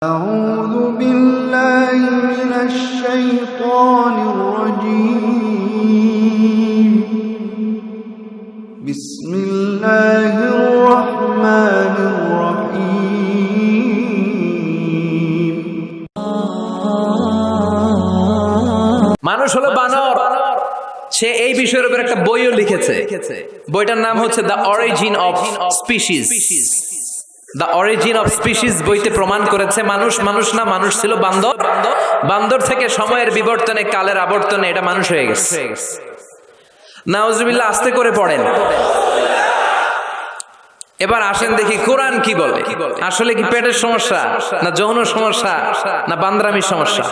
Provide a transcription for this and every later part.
أعوذ بالله من الشيطان الرجيم بسم الله الرحمن الرحيم মানুষ হলো বানর। সে এই বিষয়ের উপর একটা বইও লিখেছে। বইটার নাম হচ্ছে the origin of species. The origin of species বইতে প্রমাণ করেছে মানুষ না, মানুষ ছিল বান্দর। বান্দর থেকে সময়ের বিবর্তনে, কালের আবর্তনে এটা মানুষ হয়ে গেছে। নাউজুবিল্লাহ, আস্তে করে পড়েন। এবার আসেন দেখি কোরআন কি বলে। আসলে কি পেটের সমস্যা, না যৌন সমস্যা, না বান্দরামির সমস্যা?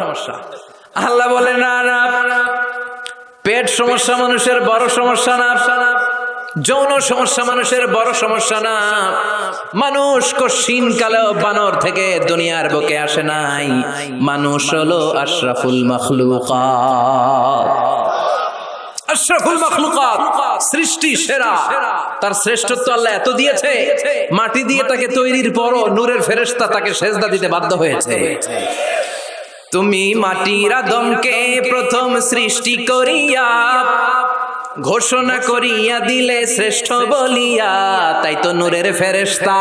আল্লাহ বলে না, পেট সমস্যা মানুষের বড় সমস্যা না, যৌন সমস্যা মানুষের বড় সমস্যা না। মানুষ কশিন কালেও বানর থেকে দুনিয়ার বুকে আসে নাই। মানুষ হলো আশরাফুল মাখলুকাত। আশরাফুল মাখলুকাত, সৃষ্টি সেরা। তার শ্রেষ্ঠত্ব আল্লাহ এত দিয়েছে, মাটি দিয়ে তাকে তৈরির পরও নূরের ফেরেশতা তাকে সেজদা দিতে বাধ্য হয়েছে। তুমি মাটির আদমকে প্রথম সৃষ্টি করিয়া ঘোষণা করিয়া দিলে শ্রেষ্ঠ বলিয়া, তাই তো নূরের ফেরেশতা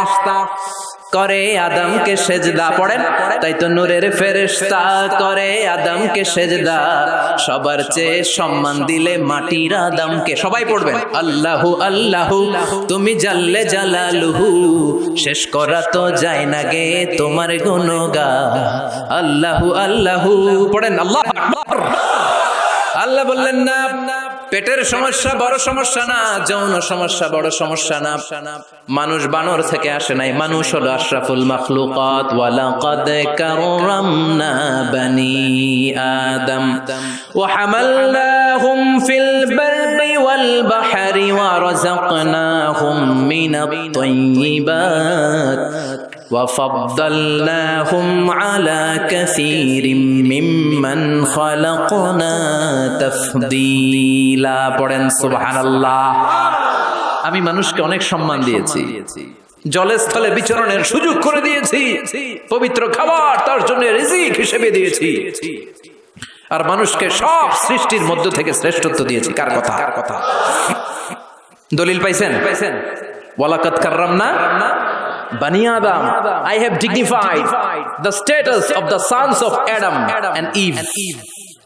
করে আদমকে সেজদা। পড়েন, তাই তো নূরের ফেরেশতা করে আদমকে সেজদা। সবার চেয়ে সম্মান দিলে মাটির আদমকে। সবাই পড়বেন, আল্লাহু আল্লাহু তুমি জাল্লে জালালুহু, শেষ করা তো যায় না গে তোমার গুণগান। আল্লাহু আল্লাহু পড়েন, আল্লাহু আকবার। আল্লাহ বললেন না, পেটের সমস্যা বড় সমস্যা না, যৌন সমস্যা বড় সমস্যা না। মানুষ বানর থেকে আসে নাই, মানুষ হলো আশরাফুল মাখলুকাত। ওয়ালাকাদ কাররামনা বানি আদম ওয়া হামালনাহুম ফিল বাররি ওয়াল বাহরি ওয়া রাযাকনাহুম মিনাত তাইয়্যিবাত وَفَضَّلْنَاهُمْ عَلَى كَثِيرٍ مِّمَّنْ خَلَقْنَا تَفْضِيلًا পড়েন সুবহানাল্লাহ। আমি মানুষকে অনেক সম্মান দিয়েছি, জলে স্থলে বিচরণের সুযোগ করে দিয়েছি, পবিত্র খাবার তার জন্য রিজিক হিসেবে দিয়েছি, আর মানুষকে সব সৃষ্টির মধ্য থেকে শ্রেষ্ঠত্ব দিয়েছি। কার কথা? দলিল পাইছেন? ওয়ালাকাদ কাররামনা Bani Adam, I have dignified the status of the sons of Adam and Eve.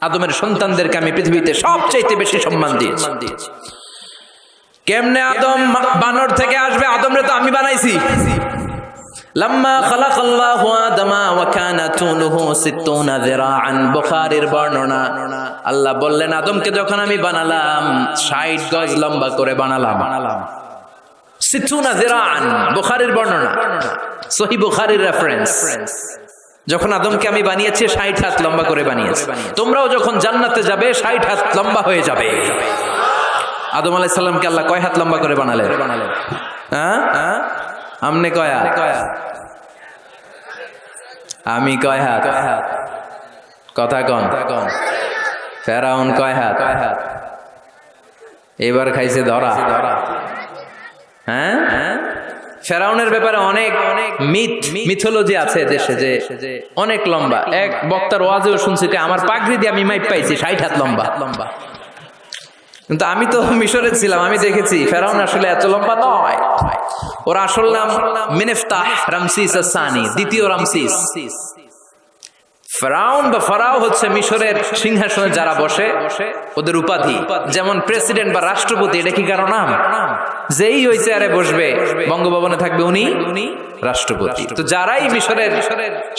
আদমের সন্তানদেরকে আমি পৃথিবীতে সবচেয়ে বেশি সম্মান দিয়েছি। কেমনে আদম বানর থেকে আসবে? আদমরে তো আমি বানাইছি। লাম্মা খালাকাল্লাহু আদামা ওয়া কানা তুলুহু 60 যিরাআন, বুখারীর বর্ণনা। আল্লাহ বললেন, আদমকে যখন আমি বানালাম 60 গজ লম্বা করে বানালাম। 60 যিরাআন, বুখারীর বর্ণনা, সহিহ বুখারীর রেফারেন্স। যখন আদমকে আমি বানিয়েছি 60 হাত লম্বা করে বানিয়েছি। তোমরাও যখন জান্নাতে যাবে 60 হাত লম্বা হয়ে যাবে। আদম আলাইহিস সালামকে আল্লাহ কয় হাত লম্বা করে বানালেন? হ্যাঁ, আমনে কয় হাত? আমি কয় হাত? কথা কন। ফেরাউন কয় হাত? এবার খাইছে ধরা। হ্যাঁ, ফেরাউনের ব্যাপারে অনেক মিথোলজি আছে দেশে, যে অনেক লম্বা। এক বক্তার ওয়াজেও শুনছি যে আমার পাগড়ি দিয়ে আমি মাইপ পাইছি 60 হাত লম্বা। কিন্তু আমি তো মিশরে ছিলাম, আমি দেখেছি ফেরাউন আসলে এত লম্বা নয়। ওর আসল নাম মিনেফতাহ রামসিস আস-সানি, দ্বিতীয় রামসিস। ফেরাউন বা ফারাও হচ্ছে মিশরের সিংহাসনে যারা বসে ওদের উপাধি। যেমন প্রেসিডেন্ট বা রাষ্ট্রপতি, এটা কি কারো নাম? যেই ওই চেয়ারে বসবে, বঙ্গভবনে থাকবে উনি রাষ্ট্রপতি। তো যারাই মিশরের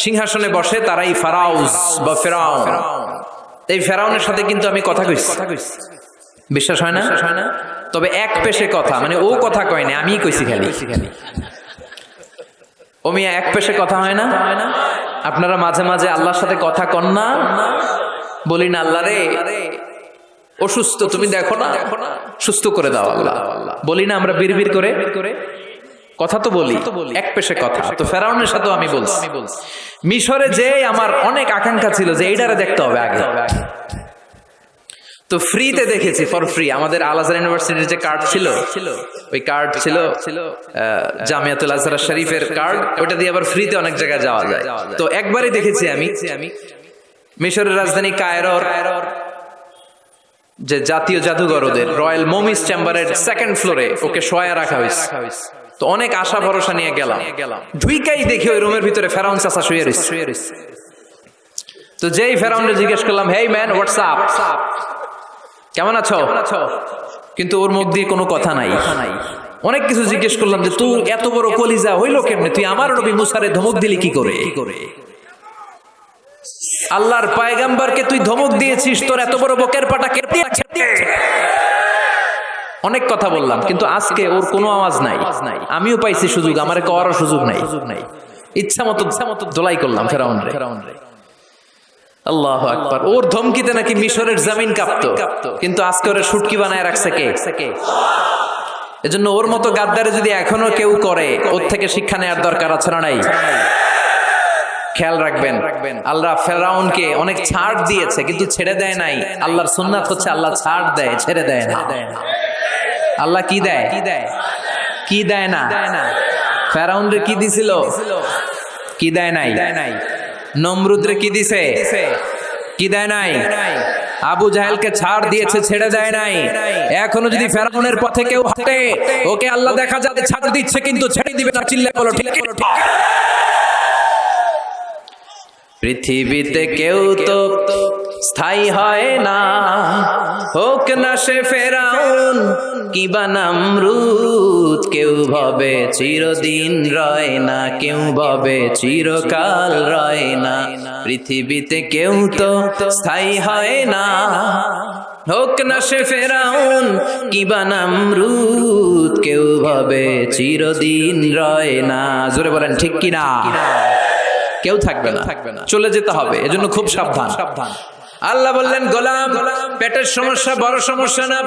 সিংহাসনে বসে তারাই ফারাউস বা ফেরাউন। এই ফেরাউনের সাথে কিন্তু আমি কথা কইছি, বিশ্বাস হয় না? তবে এক পেশে কথা, মানে ও কথা কয় না, আমিই কইছি খালি। ও মিয়া, এক পেশে কথা হয় না? আপনারা মাঝে মাঝে আল্লাহর সাথে কথা কন না? বলি না, আল্লাহ রে অসুস্থ, তুমি দেখো না, সুস্থ করে দাও আল্লাহ। বলি না আমরা বিড়বিড় করে? কথা তো বলি, এক পেশে কথা। তো ফেরাউনের সাথেও আমি বলছি। মিশরে যে আমার অনেক আকাঙ্ক্ষা ছিল যে এইটারে দেখতে হবে আগে। তো ফ্রিতে দেখেছি, ফর ফ্রি। আমাদের আল আজহার ইউনিভার্সিটির যে কার্ড ছিল, ওই কার্ড ছিল জামিয়াতুল আজহার শরীফের কার্ড, ওটা দিয়ে আবার ফ্রিতে অনেক জায়গায় যাওয়া যায়। তো একবারই দেখেছি আমি মিশরের রাজধানী কায়রোর যে জাতীয় জাদুঘর, ওদের রয়্যাল মমিস চেম্বারের সেকেন্ড ফ্লোরে ওকে শোয়া রাখা হয়েছে। তো অনেক আশা ভরসা নিয়ে গেলাম, ঢুইকাই দেখি ওই রুমের ভিতরে ফেরাউন চাচা শুয়ে রয়েছে। তো যেই ফেরাউনকে জিজ্ঞেস করলাম, হেই ম্যান, হোয়াটস আপ, কেমন আছো, কিন্তু ওর মুখ দিয়ে কোনো কথা নাই। অনেক কিছু জিজ্ঞেস করলাম যে তুই এত বড় কলিজা হইলো কেমনে, তুই আমার নবী মুসারে ধমক দিলি কি করে? আল্লাহর পয়গম্বরকে তুই ধমক দিয়েছিস, তোর এত বড় বকের পাটা কে দিয়েছে? অনেক কথা বললাম, কিন্তু আজকে ওর কোনো আওয়াজ নাই। আমিও পাইছি সুযোগ, আমার করার সুযোগ নাই। ইচ্ছা মতো দোলাই করলাম ফেরাউন রে। আল্লাহু আকবার। ওর ধমকিতে নাকি মিশরের জমিন কাঁপতো, কিন্তু আজকে ওরা শুটকি বানায় রাখছে কে? এজন্য ওর মতো গাদ্দারে যদি এখনো কেউ করে, ওর থেকে শিক্ষা নেওয়ার দরকার আছে না নাই? খেয়াল রাখবেন, আল্লাহ ফেরাউনকে অনেক ছাড় দিয়েছে, কিন্তু ছেড়ে দেয় নাই। আল্লাহর সুন্নাত হচ্ছে আল্লাহ ছাড় দেয়, ছেড়ে দেয় না। আল্লাহ কি দেয়, কি দেয় না? ফেরাউন রে কি দিছিল? কি দেয় নাই? নমরুদ রে কি দিছে? কি দেয় নাই? আবু জাহেলকে ছাড় দিয়েছে, ছেড়ে দেয় নাই। এখনো যদি ফেরাউনের পথে কেউ হাঁটে, ওকে আল্লাহ দেখা যাবে ছাড় দিচ্ছে, কিন্তু ছেড়ে দিবে না। চিল্লায় বলো ঠিক। পৃথিবীতে কেউ তো স্থায়ী হয় না, হোক না সে ফেরাউন কিবা নমরুদ। কেউ ভাবে চিরদিন রয় না, কেউ ভাবে চিরকাল রয় না। পৃথিবীতে কেউ তো স্থায়ী হয় না, হোক না সে ফেরাউন কিবা নমরুদ। কেউ ভাবে চিরদিন রয় না। জোরে বলেন ঠিক কিনা? কেউ থাকবে না, চলে যেতে হবে। এজন্য খুব সাবধান। আল্লাহ বললেন, গোলাম, পেটের সমস্যা বড় সমস্যা না,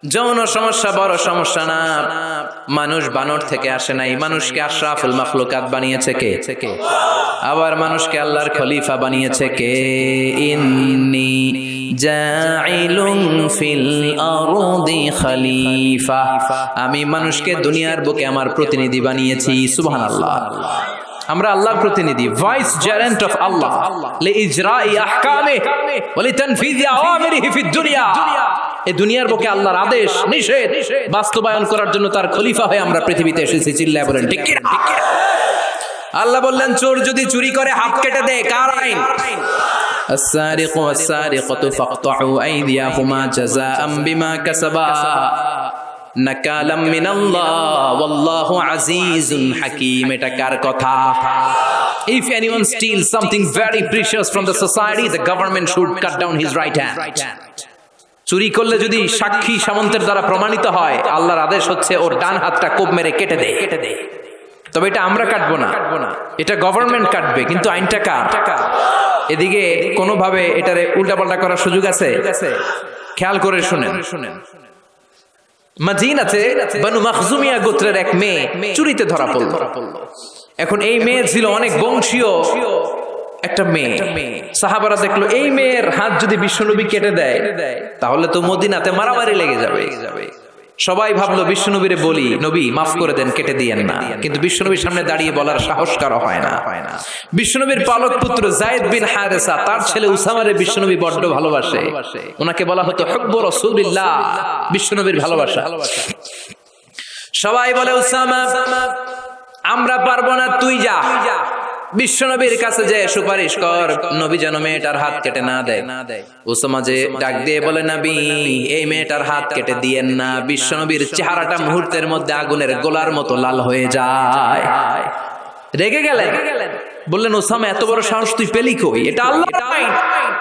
যৌন সমস্যা বড় সমস্যা না। মানুষ বানর থেকে আসে নাই, মানুষকে আশরাফুল মাখলুকাত বানিয়েছে কে? আবার মানুষকে আল্লাহর খলিফা বানিয়েছে কে? ইন্নী জাইলুন ফিল আরদি খলিফা। আমি মানুষকে দুনিয়ার বুকে আমার প্রতিনিধি বানিয়েছি। সুবহানাল্লাহ। আমরা আল্লাহর প্রতিনিধি, ভাইস জেরেন্ট অফ আল্লাহ, লিইজরাই আহকামিহি ওয়া লিতানফিজি আওয়ামিরিহি ফিদ দুনিয়া। এই দুনিয়ার বুকে আল্লাহর আদেশ নিষেধ বাস্তবায়ন করার জন্য তার খলিফা হয়ে আমরা পৃথিবীতে এসেছি। চিল্লায় বলেন ঠিক কি না? আল্লাহ বললেন, চোর যদি চুরি করে হাত কেটে দেয়, কার আইন? আস-সারিকু ওয়াস-সারিকাতু ফাকতাউ আইদিয়াহুমা জাযাআম বিমা কাসাবা নাকালাম মিনাল্লাহ ওয়াল্লাহু আজিজুন হাকীম। এটা কার কথা? If anyone steals something very precious from the society, the government should cut down his right hand. চুরি করলে যদি সাক্ষী সামন্তের দ্বারা প্রমাণিত হয়, আল্লাহর আদেশ হচ্ছে ওর ডান হাতটা কোপ মেরে কেটে দে। তবে এটা আমরা কাটবো না, এটা গভর্নমেন্ট কাটবে, কিন্তু আইনটা কার? এদিকে কোনোভাবে এটারে উল্টাপাল্টা করার সুযোগ আছে? খেয়াল করে শুনেন। মদিনাতে বনু মখজুমিয়া গোত্রের এক মেয়ে চুরিতে ধরা পড়ল। এখন এই মেয়ে ছিল অনেক বংশীয় একটা মেয়ে। সাহাবারা দেখলো এই মেয়ের হাত যদি বিশ্বনবী কেটে দেয়, তাহলে তো মদিনাতে মারামারি লেগে যাবে। সবাই ভাবলো বিশ্বনবীরে বলি, নবী মাফ করে দেন, কেটে দিয়েন না। কিন্তু বিশ্বনবীর সামনে দাঁড়িয়ে বলার সাহস কারো হয় না। বিশ্বনবীর পালক পুত্র যায়েদ বিন হারেসা, তার ছেলে উসামারে বিশ্বনবী বড্ড ভালোবাসে। ওনাকে বলা হতো হুব্বু রাসূলিল্লাহ, বিশ্বনবীর ভালোবাসা। সবাই বলে, উসামা আমরা পারবো না, তুই যা বিশ্বনবীর কাছে যে সুপারিশ কর, নবী যেন মেয়েটার হাত কেটে না দেয়। উসামা যে ডাক দিয়ে বলে, নবী এই মেয়েটার হাত কেটে দিয়েন না। বিশ্বনবীর চেহারাটা মুহূর্তের মধ্যে আগুনের গোলার মতো লাল হয়ে যায়। রেগে গেলেন, বললেন, ওসামা এত বড় সাহস তুই পেলি কই? এটা আল্লাহর আইন।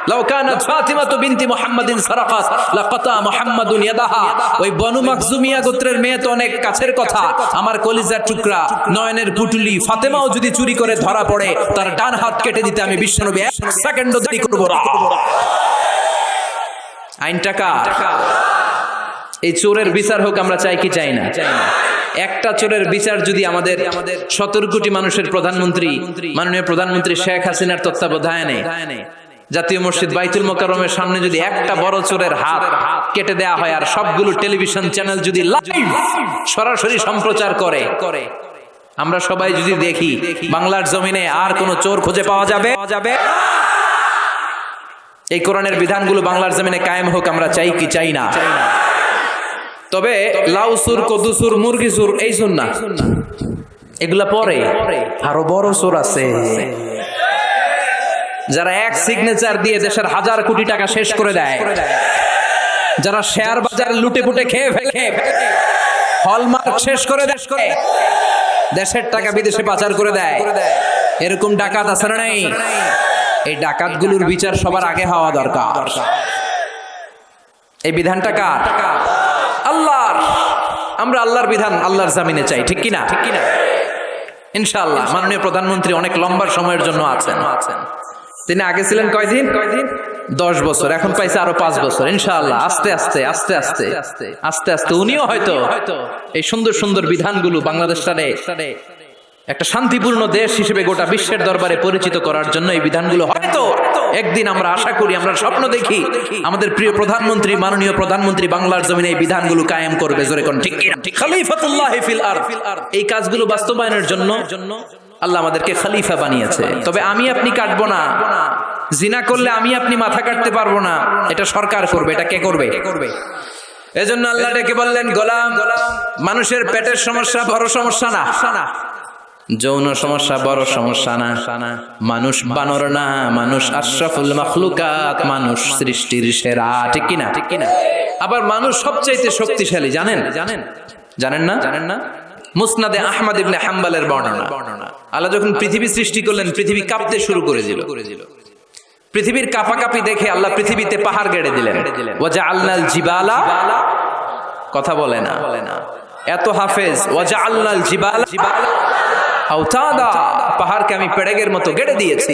লাউ কানাত ফাতিমাতু বিনতি মুহাম্মাদিন সারাকাত লাকাতা মুহাম্মাদুন ইয়াদাহা। ওই বনু মাখজুমিয়া গোত্রের মেয়ে তো অনেক কাছের কথা, আমার কলিজার টুকরা, নয়নের পুটুলি ফাতেমাও যদি চুরি করে ধরা পড়ে, তার ডান হাত কেটে দিতে আমি বিশ্বনবী এক সেকেন্ডও দেরি করব না। আইনটা কার? এই চোরের বিচার হোক আমরা চাই কি চাই না? একটা চোরের বিচার যদি আমাদের 17 কোটি মানুষের প্রধানমন্ত্রী, মাননীয় প্রধানমন্ত্রী শেখ হাসিনার তত্ত্বাবধানে জাতীয় মসজিদ বাইতুল মোকাররমের সামনে যদি একটা বড় চোরের হাত কেটে দেয়া হয় আর সবগুলো টেলিভিশন চ্যানেল যদি লাইভ সরাসরি সম্প্রচার করে, আমরা সবাই যদি দেখি বাংলার জমিনে আর কোন চোর খুঁজে পাওয়া যাবে? এই কোরআনের বিধানগুলো বাংলার জমিনে কায়েম হোক, আমরা চাই কি চাই না? তবে লাউ সুর, কদু সুর, মুরগি সুর এই সুর না, এগুলা পরে আরো বড় সুর আছে, যারা এক সিগনেচার দিয়ে দেশের হাজার কোটি টাকা শেষ করে দেয়, যারা শেয়ার বাজার লুটে পুটে খেয়ে ফেলে, হলমার্ক শেষ করে দেশের টাকা বিদেশে পাচার করে দেয়, এরকম ডাকাত আছে না নাই? এই ডাকাতগুলোর বিচার সবার আগে হওয়া দরকার। এই বিধানটা কার? আল্লাহর। আমরা আল্লাহর বিধান আল্লাহর জামিনে চাই, ঠিক কিনা? ইনশাআল্লাহ। মাননীয় প্রধানমন্ত্রী অনেক লম্বা সময়ের জন্য আছেন। তিনি আগে ছিলেন কয়দিন? 10 বছর, এখন পাইছে আরো 5 বছর। ইনশাআল্লাহ আস্তে আস্তে আস্তে আস্তে আস্তে আস্তে উনিও হয়তো এই সুন্দর সুন্দর বিধানগুলো বাংলাদেশটারে একটা শান্তিপূর্ণ দেশ হিসেবে গোটা বিশ্বের দরবারে পরিচিত করার জন্য এই বিধানগুলো হয়তো একদিন, আমরা আশা করি, আমরা স্বপ্ন দেখি, আমাদের প্রিয় প্রধানমন্ত্রী, মাননীয় প্রধানমন্ত্রী বাংলার জমিনে এই বিধানগুলো কায়েম করবে। জোরে কোন ঠিক কিনা? খলিফাতুল্লাহ ফিল আরদ। এই কাজগুলো বাস্তবায়নের জন্য আল্লাহ আমাদেরকে খলিফা বানিয়েছে। তবে আমি আপনি কাটবো না, জিনা করলে আমি আপনি মাথা কাটতে পারবো না, এটা সরকার করবে। এটা কে করবে? এজন্য আল্লাহ ডেকে বললেন, গোলাম, মানুষের পেটের সমস্যা বড় সমস্যা না, যৌন সমস্যা বড় সমস্যা না, মানুষ বানর না, মানুষ আশরাফুল মাখলুকাত, মানুষ সৃষ্টির সেরা, ঠিক কিনা? আবার মানুষ সবচাইতে শক্তিশালী, জানেন না? মুসনাদে আহমদ ইবনে হাম্বলের বর্ণনা, আল্লাহ যখন পৃথিবী সৃষ্টি করলেন, পৃথিবী কাঁপতে শুরু করেছিল। পৃথিবীর কাঁপাকাঁপি দেখে আল্লাহ পৃথিবীতে পাহাড় গেড়ে দিলেন। ওয়াজআলনাল জিবালা, কথা বলে না, এত হাফেজ। ওয়াজআলনাল জিবালা আওতাদা, পাহাড়কে আমি পেড়েগের মতো গেড়ে দিয়েছি।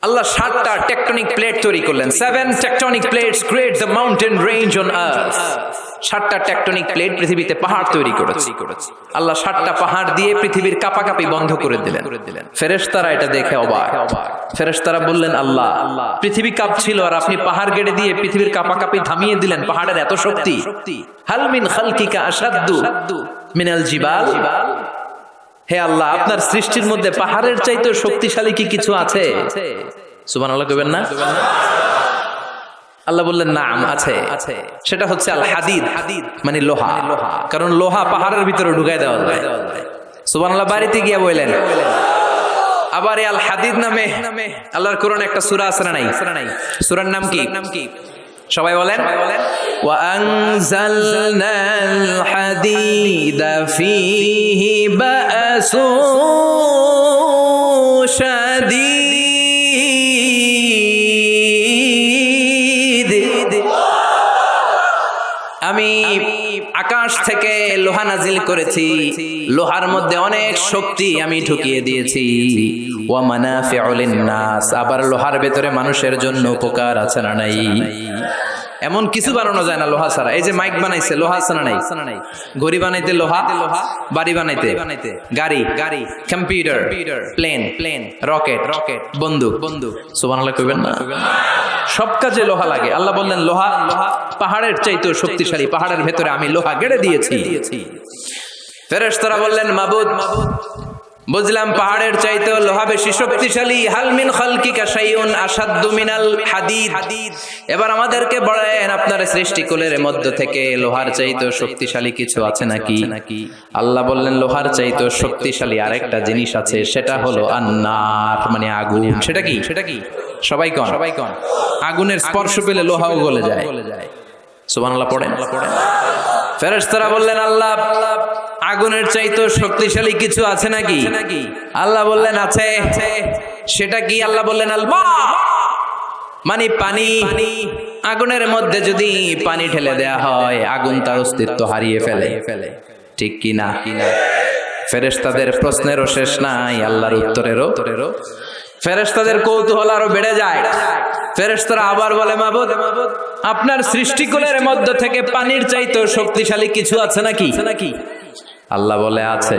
আল্লাহ 7টা টেকটনিক প্লেট তৈরি করলেন। 7 tectonic plates create the mountain range on earth. 7টা টেকটনিক প্লেট পৃথিবীতে পাহাড় তৈরি করেছে। আল্লাহ 7টা পাহাড় দিয়ে পৃথিবীর কাঁপাকাঁপি বন্ধ করে দিলেন। ফেরেশতারা এটা দেখে অবাক। ফেরেশতারা বললেন, আল্লাহ, পৃথিবী কাঁপছিল আর আপনি পাহাড় গেড়ে দিয়ে পৃথিবীর কাঁপাকাঁপি থামিয়ে দিলেন। পাহাড়ের এত শক্তি। হাল মিন খালকিকা আশাদ্দু মিনাল জিবাল। হে আল্লাহ, আপনার সৃষ্টির মধ্যে পাহাড়ের চাইতে শক্তিশালী কি কিছু আছে? সুবহানাল্লাহ কইবেন না? আল্লাহ বললেন, নাম আছে। সেটা হচ্ছে আল হাদিদ, মানে লোহা। কারণ লোহা পাহাড়ের ভিতরে ঢুকায় দেওয়া যায়। সুবহানাল্লাহ। বাড়িতে গিয়ে বললেন। আবার এই আল হাদিদ নামে আল্লাহর কোরআনে একটা সূরা আছে না নাই? সূরার নাম কি? সবাই বলেন। ওয়া আনজালনাল হাদিদা ফীহি বা'সুন শাদীদ। আমি আকাশ থেকে লোহা নাজিল করেছি, লোহার মধ্যে অনেক শক্তি আমি ঢুকিয়ে দিয়েছি। ওয়া মানাফিউ লিন-নাস, আবার লোহার ভেতরে মানুষের জন্য উপকার আছে না নাই? এমন কিছু বানানো যায় না লোহা ছাড়া। এই যে মাইক বানাইছে, লোহা আছে না নাই? ঘড়ি বানাইতে লোহা, বাড়ি বানাইতে গাড়ি, কম্পিউটার, প্লেন, রকেট, বন্দুক। সুবহানাল্লাহ কইবেন না? সব কাজে লোহা লাগে। আল্লাহ বললেন, লোহা পাহাড়ের চাইতেও শক্তিশালী, পাহাড়ের ভেতরে আমি লোহা গেড়ে দিয়েছি। ফেরেশতারা বললেন, মাবুদ, বুঝলাম পাহাড়ের চাইতেও লোহা বেশি শক্তিশালী। হাল মিন খালকিকা শাইউন আশাদ্দু মিনাল হাদিদ। এবার আমাদেরকে বলেন, আপনার সৃষ্টিকুলের মধ্য থেকে লোহার চাইতেও শক্তিশালী কিছু আছে নাকি? আল্লাহ বললেন, লোহার চাইতেও শক্তিশালী আরেকটা জিনিস আছে, সেটা হলো আন্নার, মানে আগুন। সেটা কি? সবাই কন। আগুনের স্পর্শ পেলে লোহাও গলে যায়। সুবহানাল্লাহ পড়েন। ফেরেশতারা বললেন, আল্লাহ, আগুনের চাইতেও শক্তিশালী কিছু আছে নাকি? আল্লাহ বললেন, আছে। সেটা কি? আল্লাহ বললেন, আল মা, মানে পানি। আগুনের মধ্যে যদি পানি ঢেলে দেয়া হয়, আগুন তার অস্তিত্ব হারিয়ে ফেলে, ঠিক কি না? ফেরেশতাদের প্রশ্নেরও শেষ নাই, আল্লাহর উত্তরেরও। ফেরেশতাদের কৌতূহল আরো বেড়ে যায়। ফেরেশতারা আবার বলে, মাবুদ, আপনার সৃষ্টিকুলের মধ্য থেকে পানির চাইতেও শক্তিশালী কিছু আছে নাকি? আল্লাহ বলে, আছে।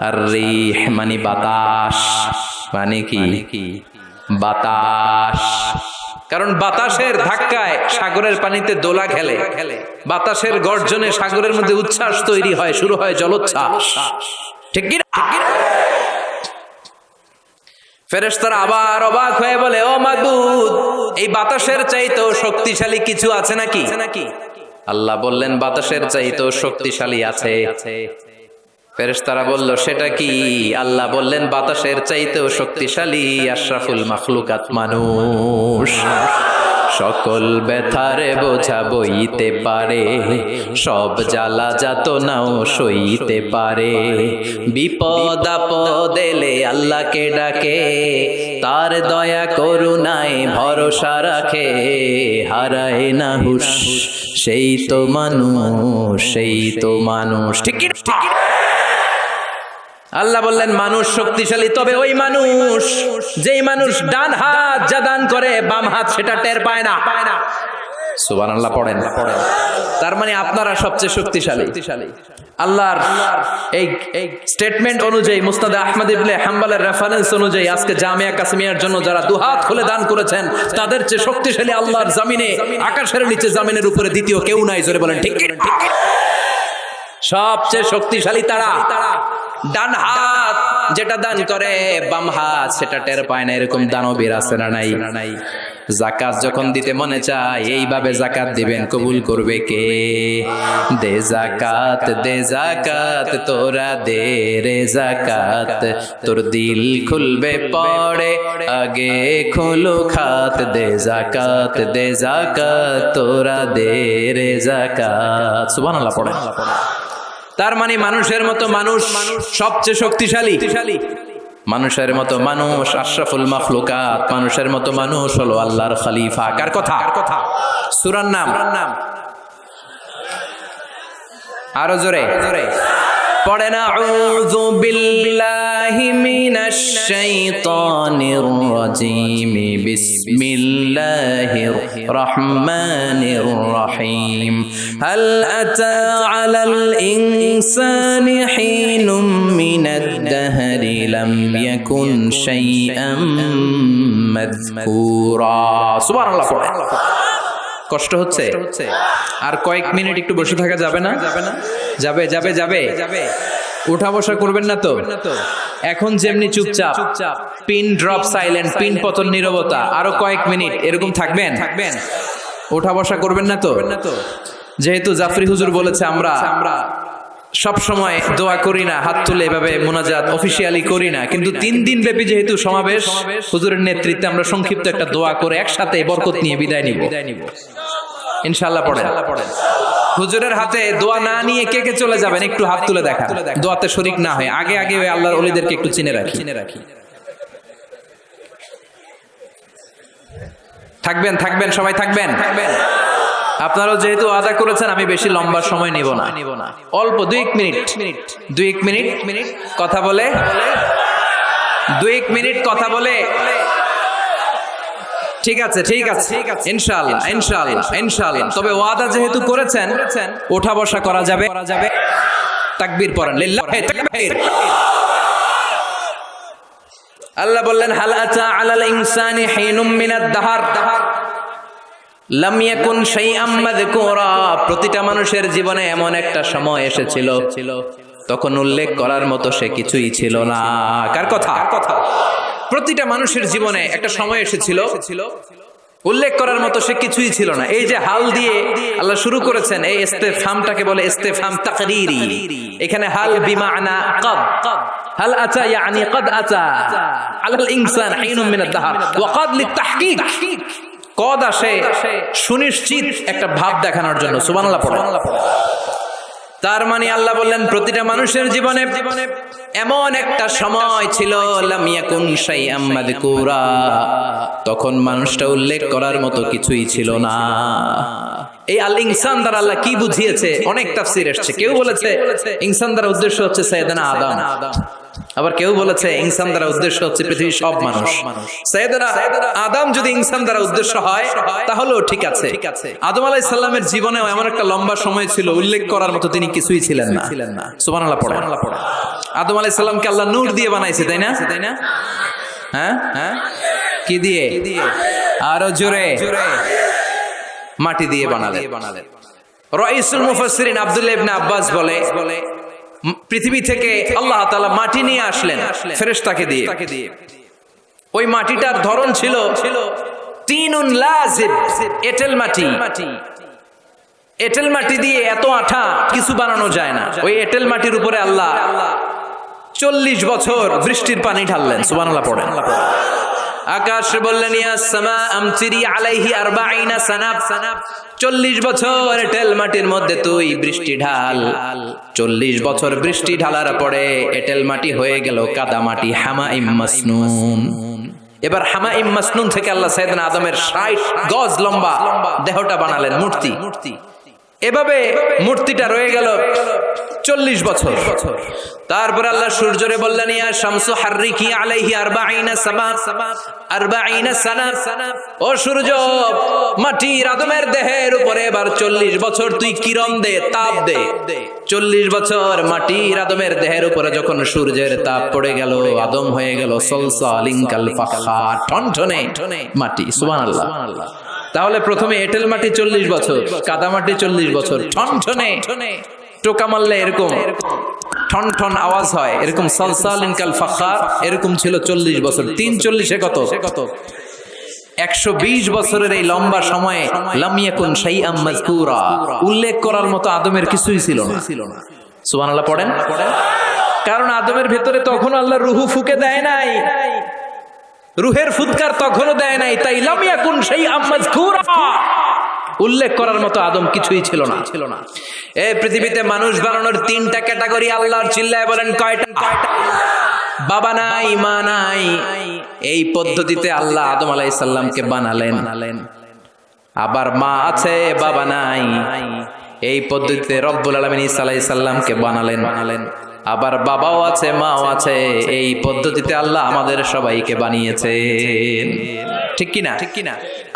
আর রিহ, মানে বাতাস। মানে কি? বাতাস। কারণ বাতাসের ধাক্কায় সাগরের পানিতে দোলা খেলে, বাতাসের গর্জনে সাগরের মধ্যে উচ্ছ্বাস তৈরি হয়, শুরু হয় জলোচ্ছ্বাস। ঠিক কি না? ফেরেশতারা আবার অবাক হয়ে বলে, ও মাবুদ, এই বাতাসের চাইতেও শক্তিশালী কিছু আছে নাকি? আল্লাহ বললেন, বাতাসের চাইতেও শক্তিশালী আছে। ফেরেশতারা বলল, সেটা কি? আল্লাহ বললেন, বাতাসের চাইতেও শক্তিশালী আশরাফুল মাখলুকাত মানুষ। সকল ব্যথারে বোঝা বইতে পারে, সব জ্বালা যাতনাও সইতে পারে। বিপদ আপদ এলে আল্লাহকে ডাকে, তার দয়া করুণায় ভরসা রাখে। হারায় না হুশ, সেই তো মানুষ, সেই তো মানুষ। ঠিক কি? আল্লাহ বললেন, মানুষ শক্তিশালী, তবে ওই মানুষ, যেই মানুষ ডান হাত যা দান করে বাম হাত সেটা টের পায় না। সুবহানাল্লাহ পড়েন। তার মানে আপনারা সবচেয়ে শক্তিশালী। আল্লাহর এই স্টেটমেন্ট অনুযায়ী, মুসনাদ আহমদ ইবনে হাম্বলের রেফারেন্স অনুযায়ী, আজকে জামিয়া কাসিমিয়ার জন্য যারা দুহাত খুলে দান করেছেন, তাদের চেয়ে শক্তিশালী আল্লাহর জমিনে, আকাশের নিচে জমিনের উপরে দ্বিতীয় কেউ নাই। জোরে বলেন ঠিক। সবচেয়ে শক্তিশালী তারা। ডান হাত যেটা দান করে বাম হাত সেটা টের পায় না, এরকম দানবীর আছে না নাই? যাকাত যখন দিতে মনে চায়, এইভাবে যাকাত দিবেন, কবুল করবে কে? দে যাকাত, দে যাকাত, তোরা দে রে যাকাত, তোর দিল খুলবে পড়ে আগে খোলো খাত। দে যাকাত, দে যাকাত, তোরা দে রে যাকাত। সুবহানাল্লাহ পড়েন। তার মানে মানুষের মতো মানুষ সবচেয়ে শক্তিশালী। মানুষের মতো মানুষ আশরাফুল মাখলুকাত। মানুষের মতো মানুষ হলো আল্লাহর খলিফা। কার কথা? সূরার নাম আরো জোরে পড়েন। আউযু বিল্লাহি মিনাশ শাইতানির রাজীম। বিসমিল্লাহির রহমানির রহিম। হাল আতা আলাল ইনসানি হিনুম মিনাদ দাহরি লাম ইয়াকুন শাইআম মাযকুরা। সুবহানাল্লাহ। কষ্ট হচ্ছে? আর কয়েক মিনিট একটু বসে থাকা যাবে না? যাবে যাবে যাবে। উঠা বসা করবেন না তো? এখন যেমনি চুপচাপ, পিন ড্রপ সাইলেন্ট, পিন পতন নীরবতা, আরো কয়েক মিনিট এরকম থাকবেন? উঠা বসা করবেন না তো? যেহেতু জাফরি হুজুর বলেছে আমরা সব সময় দোয়া করি না, হাত তুলে এভাবে মুনাজাত অফিসিয়ালি করি না, কিন্তু 3 দিন ব্যাপী যেহেতু সমাবেশ, হুজুরের নেতৃত্বে আমরা সংক্ষিপ্ত একটা দোয়া করে একসাথে বরকত নিয়ে বিদায় নিব ইনশাআল্লাহ। পড়েন। হুজুরের হাতে দোয়া না নিয়ে কে কে চলে যাবেন একটু হাত তুলে দেখা, দোয়াতে শরীক না হয়। আগে আগে ওই আল্লাহর ওলিদেরকে একটু চিনে রাখি। থাকবেন সবাই থাকবেন। আপনারাও যেহেতু আদা করেছেন, আমি বেশি লম্বা সময় নিব না, অল্প 2 মিনিট কথা বলে, 2 মিনিট কথা বলে। ঠিক আছে ইনশাআল্লাহ। তবে ওয়াদা যেহেতু করেছেন, ওঠা বসা করা যাবে। তাকবীর পড়েন, লিল্লাহি তাকবীর। আল্লাহ বললেন, হাল আতা আলাল ইনসানি হিনুম মিনাদ দাহর লাম ইয়াকুন শাইআম মাযকুরা। প্রতিটা মানুষের জীবনে এমন একটা সময় এসেছিল, তখন উল্লেখ করার মতো সে কিছুই ছিল না। কার কথা? প্রতিটা মানুষের জীবনে একটা সময় এসেছিল, উল্লেখ করার মতো সে কিছুই ছিল না। এই যে হাল দিয়ে আল্লাহ শুরু করেছেন, এই ইস্তেফহামটাকে বলে ইস্তেফহাম তাকরীরি। এখানে হাল বিমানা কদ। হাল আতা ইয়ানি কদ আতা আলাল ইনসান হিনুম মিনাদ দাহর ওয়া কদ লিতাহকিক। কদ আসে সুনিশ্চিত একটা ভাব দেখানোর জন্য। সুবহানাল্লাহ পড়েন। তার মানে আল্লাহ বললেন, প্রতিটা মানুষের জীবনে এমন একটা সময় ছিল, লাম ইয়াকুন শাইআম মাযকুরা, তখন মানুষটা উল্লেখ করার মতো কিছুই ছিল না। এই আল ইনসান দ্বারা আল্লাহ কি বুঝিয়েছে? অনেক তাফসীর এসেছে। কেউ বলেছে ইনসান দ্বারা উদ্দেশ্য হচ্ছে সাইয়েদনা আদম, আবার কেউ বলেছে ইনসান দ্বারা উদ্দেশ্য হচ্ছে পৃথিবীর সব মানুষ। সাইয়েদনা আদম যদি ইনসান দ্বারা উদ্দেশ্য হয় তাহলেও ঠিক আছে। আদম আলাইহিস সালামের জীবনেও এমন একটা লম্বা সময় ছিল, উল্লেখ করার মতো তিনি কিছুই ছিলেন না। সুবহানাল্লাহ পড়েন। আদম আলাইহিস সালামকে আল্লাহ নূর দিয়ে বানাইছে, তাই না? হ্যাঁ হ্যাঁ কি দিয়ে? আরো জোরে। মাটি দিয়ে বানালেন। রাইসুল মুফাসসিরিন আব্দুল্লাহ ইবনে আব্বাস বলে পৃথিবী থেকে আল্লাহ তাআলা মাটি নিয়ে আসলেন ফেরেশতাকে দিয়ে। ওই মাটিটার ধরন ছিল তিনুন লাজিব, এঁটেল মাটি। এঁটেল মাটি দিয়ে এত আঠা কিছু বানানো যায় না। ওই এঁটেল মাটির উপরে আল্লাহ 40 বছর বৃষ্টির পানি ঢাললেন। সুবহানাল্লাহ পড়েন। আকাশ বললেন ইয়া সামা আমতিরি আলাইহি 40 সানা, 40 বছর এঁটেল মাটির মধ্যে তুই বৃষ্টি ঢাল। 40 বছর বৃষ্টি ঢালার পরে এঁটেল মাটি হয়ে গেল কাদা মাটি, হামাইম মাসনুন। এবার হামাইম মাসনুন থেকে আল্লাহ সাইয়েদনা আদমের 60 গজ লম্বা দেহটা বানালেন, মূর্তি। এভাবে মূর্তিটা রয়ে গেল 40 বছর। তারপর আল্লাহ সূর্যরে বললেন ইয়া শামসু হাররিকি আলাইহি 40 সানা, ও সূর্য মাটির আদমের দেহের উপরে এবার 40 বছর তুই কিরণ দে, তাপ দে। 40 বছর মাটির আদমের দেহের উপরে যখন সূর্যের তাপ পড়ে গেল, আদম হয়ে গেল সলসালিন কাল ফাখার, টনটনে মাটি। সুবহানাল্লাহ। তাহলে প্রথমে এঁটেল মাটি 40 বছর, কাদা মাটি 40 বছর, ঠনঠনে টোকা মারলে এরকম ঠন ঠন আওয়াজ হয়, এরকম সালসালিন কাল ফাখার, এরকম ছিল 40 বছর। 3 40 কত? 120 বছরের এই লম্বা সময়ে লাম ইয়াকুন শাইআম মাযকুরা, উল্লেখ করার মতো আদমের কিছুই ছিল না। সুবহানাল্লাহ পড়েন। কারণ আদমের ভেতরে তখন আল্লাহ রূহ ফুঁকে দেয় নাই, রুহের ফুৎকার তখনও দেয় নাই, তাই লাম ইয়াকুন শাইআম মাযকুরা, উল্লেখ করার মতো আদম কিছুই ছিল না। এই পৃথিবীতে মানুষ বানানোর 3টা ক্যাটাগরি আল্লাহর, চিল্লায় বলেন কয়টা? বাবা নাই, মা নাই। এই পদ্ধতিতে আল্লাহ আদম আলাইহিস সালামকে বানালেন। আবার মা আছে, বাবা নাই। এই পদ্ধতিতে রব্বুল আলামিন ঈসা আলাইহিস সালামকে বানালেন। আবার বাবাও আছে, মাও আছে। এই পদ্ধতিতে আল্লাহ আমাদের সবাইকে বানিয়েছেন। ঠিক কিনা?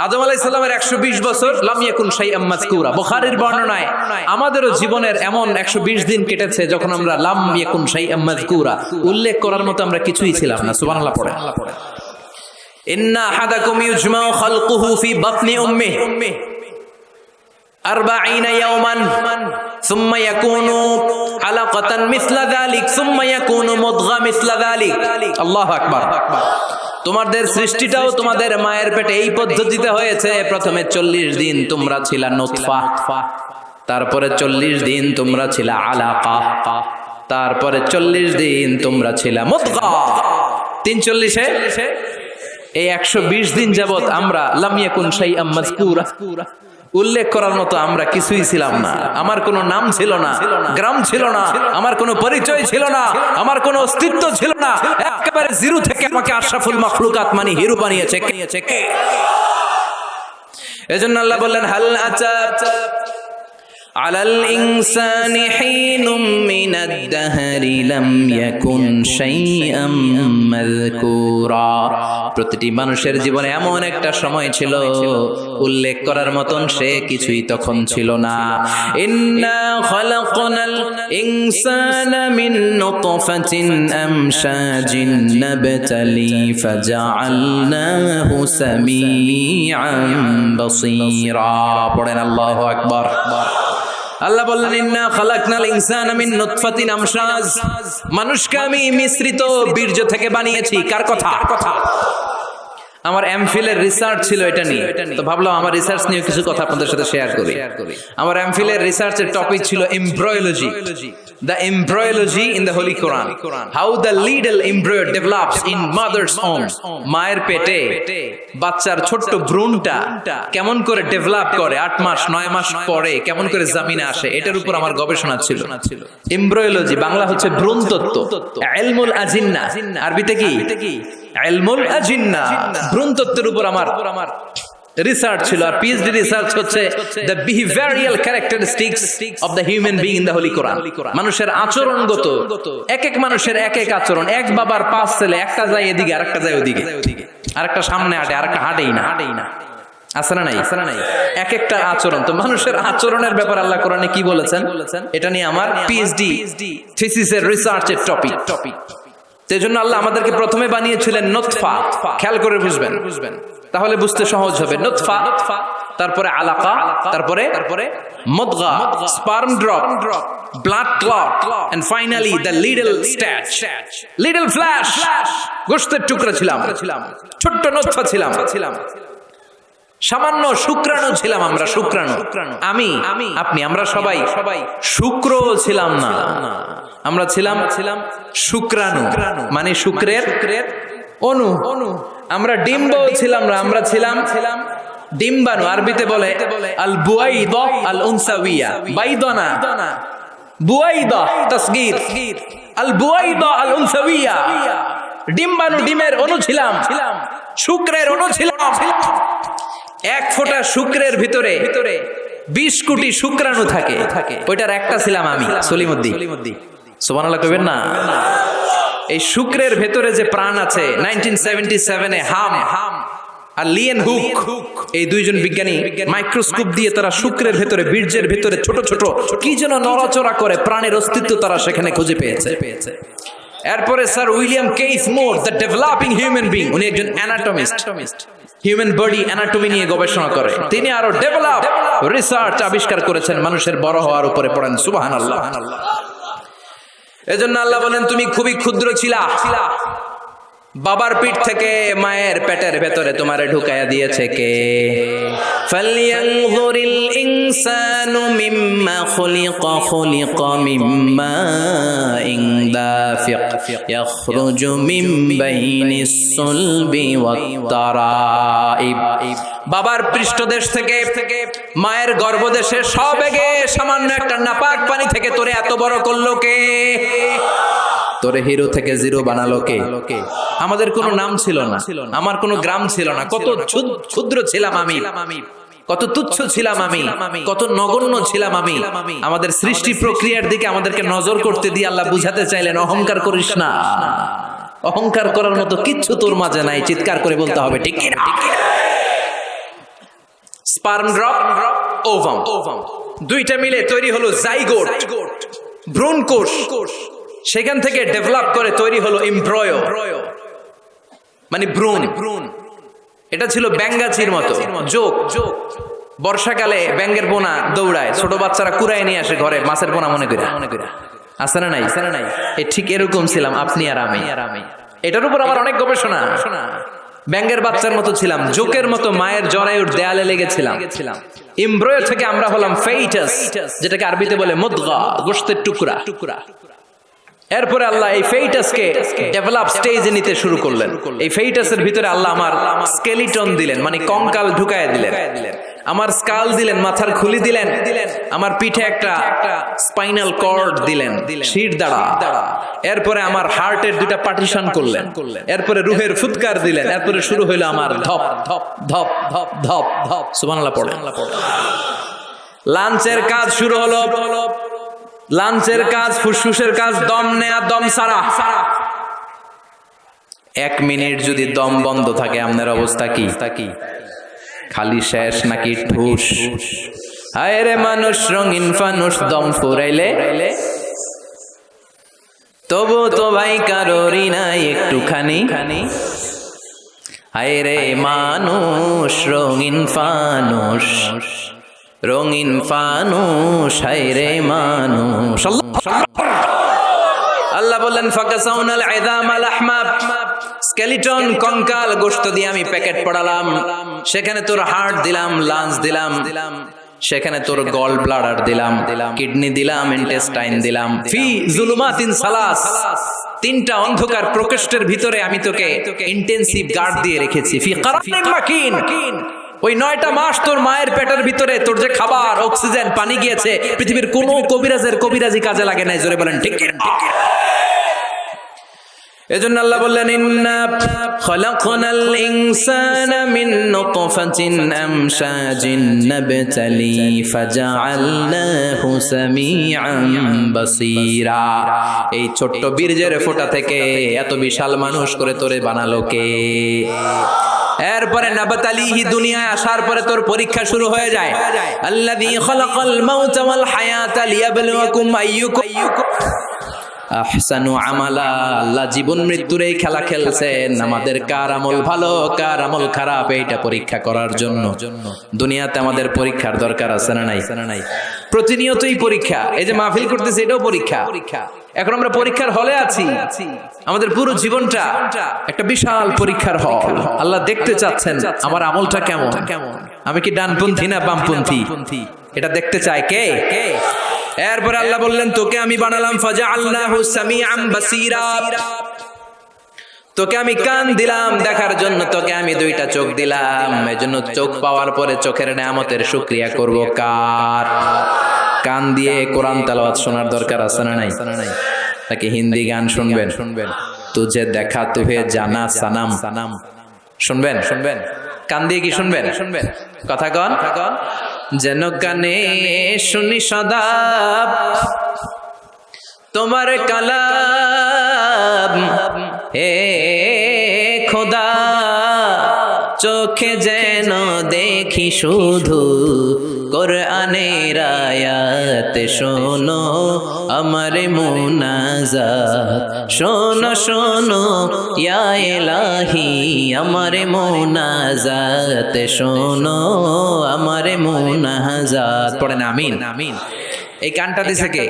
আদম আলাইহিস সালামের 120 বছর লাম ইয়াকুন শাইআম মাযকুরা। বুখারীর বর্ণনায় আমাদেরও জীবনের এমন 120 দিন কেটেছে যখন আমরা লাম ইয়াকুন শাইআম মাযকুরা, উল্লেখ করার মতো আমরা কিছুই ছিলাম না। সুবহানাল্লাহ পড়েন। ইন্না আহাদাকুম ইউজমাউ খালকুহু ফি বাতনি উম্মিহি 40 ইয়াওমান সুম্মা ইয়াকুনু আলাকাতান মিসলা যালিক সুম্মা ইয়াকুনু মুদগা মিসলা যালিক। আল্লাহু আকবার। তোমাদের সৃষ্টিটাও তোমাদের মায়ের পেটে এই পদ্ধতিতে হয়েছে। প্রথমে 40 দিন তোমরা ছিলা নুতফা, তারপরে 40 দিন তোমরা ছিলা আলাকা, তারপরে 40 দিন তোমরা ছিলা মুদগা। 3 40 এই 120 দিন যাবত আমরা লাম ইয়াকুন শাইআম মাযকুরা, উল্লেখ করার মতো আমরা কিছুই ছিলাম না। আমার কোনো নাম ছিল না, গ্রাম ছিল না, আমার কোনো পরিচয় ছিল না, আমার কোনো অস্তিত্ব ছিল না। একেবারে জিরো থেকে আমাকে আশরাফুল মাখলুকাত মানে হিরো বানিয়েছে। এজন্য আল্লাহ বললেন হাল আতা আলাল ইনসানি হিনুম মিনাদ দাহরি লাম ইয়াকুন শাইআম মাযকুরা। প্রতিটি মানুষের জীবনে এমন একটা সময় ছিল উল্লেখ করার মতন সে কিছুই তখন ছিল না। ইন্না খালাকনাল ইনসানা মিন নুতফাতিন আমশাজিন নাবতালি ফাজআলনাহু সামিআন বাসীরা। পড়েন আল্লাহু আকবার। আল্লাহ বললেন ইন্না খালাকনাল ইনসানা মিন নুতফাতিন আমশাজ, মানুষকে আমি মিশ্রিত বীর্য থেকে বানিয়েছি। কার কথা? আমার এমফিলের রিসার্চ ছিল এটা নিয়ে, তো ভাবলাম আমার রিসার্চ নিয়ে কিছু কথা আপনাদের সাথে শেয়ার করি। আমার এমফিলের রিসার্চের টপিক ছিল embryology, the embryology in the Holy Quran, how the little embryo develops in mother's womb, মায়ের পেটে বাচ্চার ছোট্ট ভ্রূণটা কেমন করে ডেভেলপ করে 8 মাস 9 মাস পরে কেমন করে জমিনে আসে, এটার উপর আমার গবেষণা ছিল। এমব্রয়োলজি বাংলা হচ্ছে ভ্রূণতত্ত্ব, ইলমুল আজিন্না আরবিতে কি? ইলমুল আজিন্না, ভ্রূণতত্ত্বের উপর আমার রিসার্চ ছিল। আর পিএইচডি রিসার্চ হচ্ছে the behavioural characteristics of the human being in the holy Quran. মানুষের আচরণগত, এক এক মানুষের এক এক আচরণ। এক বাবার 5 ছেলে, একটা যায় এদিকে আরেকটা যায় ওদিকে, আরেকটা সামনে হাঁটে আরেকটা হাঁটেই না। আছে না নাই? এক একটা আচরণ। তো মানুষের আচরণের ব্যাপারে আল্লাহ কোরআনে কি বলেছেন এটা নিয়ে আমার পিএইচডি থিসিসের রিসার্চের টপিক। সেজন্য আল্লাহ আমাদেরকে প্রথমে বানিয়েছিলেন নুতফা। খেয়াল করে বুঝবেন, তাহলে বুঝতে সহজ হবে। নুতফা, তারপরে আলাকা, তারপরে মুদগা, sperm drop, blood clot, and finally the little stash, little flesh. গোশতের টুকরা ছিলাম, ছোট্ট নুতফা ছিলাম, সামান্য শুক্রাণু ছিলাম আমরা। শুক্রাণু, আমি, আপনি, আমরা সবাই শুক্র ছিলাম না, আমরা ছিলাম শুক্রাণু, মানে শুক্রের অণু। আমরা ডিম্ব ছিলাম না, আমরা ছিলাম ডিম্বাণু। আরবিতে বলে আল বুয়াইদা আল উনসাউইয়া, বাইদানা বুয়াইদা তাসগীর, আল বুয়াইদা আল উনসাউইয়া। ডিম্বাণু, ডিমের অণু ছিলাম, শুক্রের অণু ছিলাম। এক ফোঁটা শুক্রের ভিতরে 20 কোটি শুক্রাণু থাকে, ওইটার একটা ছিলাম আমি, সলিমুদ্দিন। সুবহানাল্লাহ কইবেন না? এই শুক্রের ভেতরে যে প্রাণ আছে, 1977-এ হাম আর লিয়েন হুক, এই দুইজন বিজ্ঞানী মাইক্রোস্কোপ দিয়ে তারা শুক্রের ভেতরে, বীর্যের ভেতরে ছোট ছোট কি যেন নড়াচড়া করে, প্রাণের অস্তিত্ব তারা সেখানে খুঁজে পেয়েছে। এরপরে sir William case more, the developing human being, উনি একজন অ্যানাটমিস্ট, হিউম্যান বডি অ্যানাটমি নিয়ে গবেষণা করে। তিনি আরো ডেভেলপ রিসার্চ আবিষ্কার করেছেন মানুষের বড় হওয়ার উপরে। পড়েন সুবহানাল্লাহ। এজন্য আল্লাহ বলেন তুমি খুবই ক্ষুদ্র ছিলা, বাবার পিঠ থেকে মায়ের পেটের ভেতরে তোমারে ঢুকায়া দিয়েছে কে? ফালইয়ানযুরিল ইনসানু মিম্মা খুলিকা, খুলিকা মিম্মা দাফিক ইয়াখরুজু মিন বাইনিস সুলবি ওয়াত তারাইব। বাবার পৃষ্ঠদেশ থেকে, মায়ের গর্ভদেশে সবেগে সামান্য একটা নাপাক পানি থেকে তোরে এত বড় করলো কে? তোরে হিরো থেকে জিরো বানালো কে? আমাদের কোনো নাম ছিল না, আমার কোনো গ্রাম ছিল না। কত ক্ষুদ্র ছিলাম আমি, কত তুচ্ছ ছিলাম আমি, কত নগণ্য ছিলাম আমি। আমাদের সৃষ্টি প্রক্রিয়ার দিকে আমাদেরকে নজর করতে দিয়ে আল্লাহ বুঝাতে চাইলেন অহংকার করিস না। অহংকার করার মতো কিচ্ছু তোর মাঝে নাই। চিৎকার করে বলতে হবে ঠিক কি না? স্পার্ম ড্রপ, ওভাম, দুইটা মিলে তৈরি হলো জাইগোট, ভ্রূণ কোষ। সেখান থেকে ডেভেলপ করে তৈরি হলো এমব্রয়ো, মানে ভ্রূণ। এটা ছিল ব্যাঙ্গাচির মতো যোগ। বর্ষাকালে ব্যাঙ্গের পোনা দৌড়ায়, ছোট বাচ্চারা কুড়ায় নিয়ে আসে ঘরে মাছের পোনা মনে করে। আছে না নাই? এই ঠিক এরকম ছিলাম আপনি আর আমি। এটার উপর আবার অনেক গবেষণা। ব্যাঙ্গের বাচ্চার মতো ছিলাম, জোকের মতো মায়ের জরায়ুর দেয়ালে লেগেছিলাম। এমব্রয়ো থেকে আমরা হলাম ফেইটাস, যেটাকে আরবিতে বলে মুদগা, গোশতের টুকরা। এরপরে আল্লাহ এই ফেইটাসকে ডেভেলপ স্টেজে নিতে শুরু করলেন। এই ফেইটাসের ভিতরে আল্লাহ আমার স্কেলিটন দিলেন, মানে কঙ্কাল ঢুকায় দিলেন। আমার স্কাল দিলেন, মাথার খুলি দিলেন। আমার পিঠে একটা স্পাইনাল কর্ড দিলেন, শির দাঁড়া। এরপরে আমার হার্টের দুটা পার্টিশন করলেন। এরপরে রুহের ফুৎকার দিলেন। এরপরে শুরু হইলো আমার ধপ ধপ ধপ ধপ ধপ ধপ। সুবহানাল্লাহ পড়ে। লাঞ্চের কাজ শুরু হলো। লাঞ্চের কাজ, ফুসফুসের কাজ, দম নেয়া, দম সারা। 1 মিনিট যদি দম বন্ধ থাকে আপনার অবস্থা কি? খালি শেষ নাকি ঠুস? হায় রে মানুষ, রঙিন ফানুষ, দম ফুরাইলে তবু তো ভাই কারোরই নাই একটুখানি। হায় রে মানুষ, রঙিন ফানুষ, রঙিন ফানুষ, হায় রে মানুষ। আল্লাহ বললেন ফাকাসাউনাল ইযামা লাহমা, স্কেলিটন কঙ্কাল গোশত দিয়ে আমি প্যাকেট পড়ালাম। সেখানে তোর হার্ট দিলাম, লাঞ্চ দিলাম, সেখানে তোর গল ব্লাডার দিলাম, কিডনি দিলাম, ইন্টেস্টাইন দিলাম। ফি যুলুমাতিন সালাস, 3টা অন্ধকার প্রকোষ্ঠের ভিতরে আমি তোকে ইন্টেনসিভ গার্ড দিয়ে রেখেছি। ফি কারানিন মাকিন, ওই 9টা মাস তোর মায়ের পেটের ভিতরে তোর যে খাবার, অক্সিজেন, পানি গিয়েছে, পৃথিবীর কোনো কবিরাজের কবিরাজি কাজে লাগে নাই। জোরে বলেন ঠিক কি না? এজন্য আল্লাহ বললেন ইন্না খলাকনাল ইনসানা মিন নুতফাতিন আমশাজিন নাবতালি ফাজআলনাহু সামিআন বাসীরা। এই ছোট্ট বীর্যের ফোঁটা থেকে এত বিশাল মানুষ করে তোরে বানালো কে? এরপরে নাবতালিহি, দুনিয়ায় আসার পরে তোর পরীক্ষা শুরু হয়ে যায়। আল্লাযী খালাকাল মাউতা ওয়াল হায়াতা লিয়াবলুয়াকুম আইয়ুকুম আহসানু আমালা। আল্লাহ জীবন মৃত্যুর এই খেলা খেলছেন আমাদের কার আমল ভালো কার আমল খারাপ এইটা পরীক্ষা করার জন্য। দুনিয়াতে আমাদের পরীক্ষার দরকার আছে না নাই? প্রতিনিয়তই পরীক্ষা। এই যে মাহফিল করতেছে এটাও পরীক্ষা। এখন আমরা পরীক্ষার হলে আছি। আমাদের পুরো জীবনটা একটা বিশাল পরীক্ষার হল। আল্লাহ দেখতে চাচ্ছেন আমার আমলটা কেমন, আমি কি ডানপন্থী না বামপন্থী, এটা দেখতে চায় কে? এরপর আল্লাহ বললেন তোকে আমি বানালাম ফাজআলনাহু সামিআন বাসীরা, তোকে আমি কান দিলাম দেখার জন্য, তোকে আমি দুইটা চোখ দিলাম। এজন্য চোখ পাওয়ার পরে চোখের নেয়ামতের শুকরিয়া করব কার? কান দিয়ে কোরআন তেলাওয়াত শোনার দরকার আছে না নাই? নাকি হিন্দি গান শুনবেন? তুঝে দেখা তুহে জানা সানাম শুনবেন? কান দিয়ে কি শুনবেন? কথা কন। যেন কানে শুনি সদা তোমার কালাম, হে খোদা চোখে যেন দেখি শুধু কোরআনের আয়াত। শোনো আমার মুনাজাত, শোনো শোনো ইয়া ইলাহি আমার মুনাজাত, শোনো আমার মুনাজাত। পড়েন আমিন। এই কানটা দিছে কে?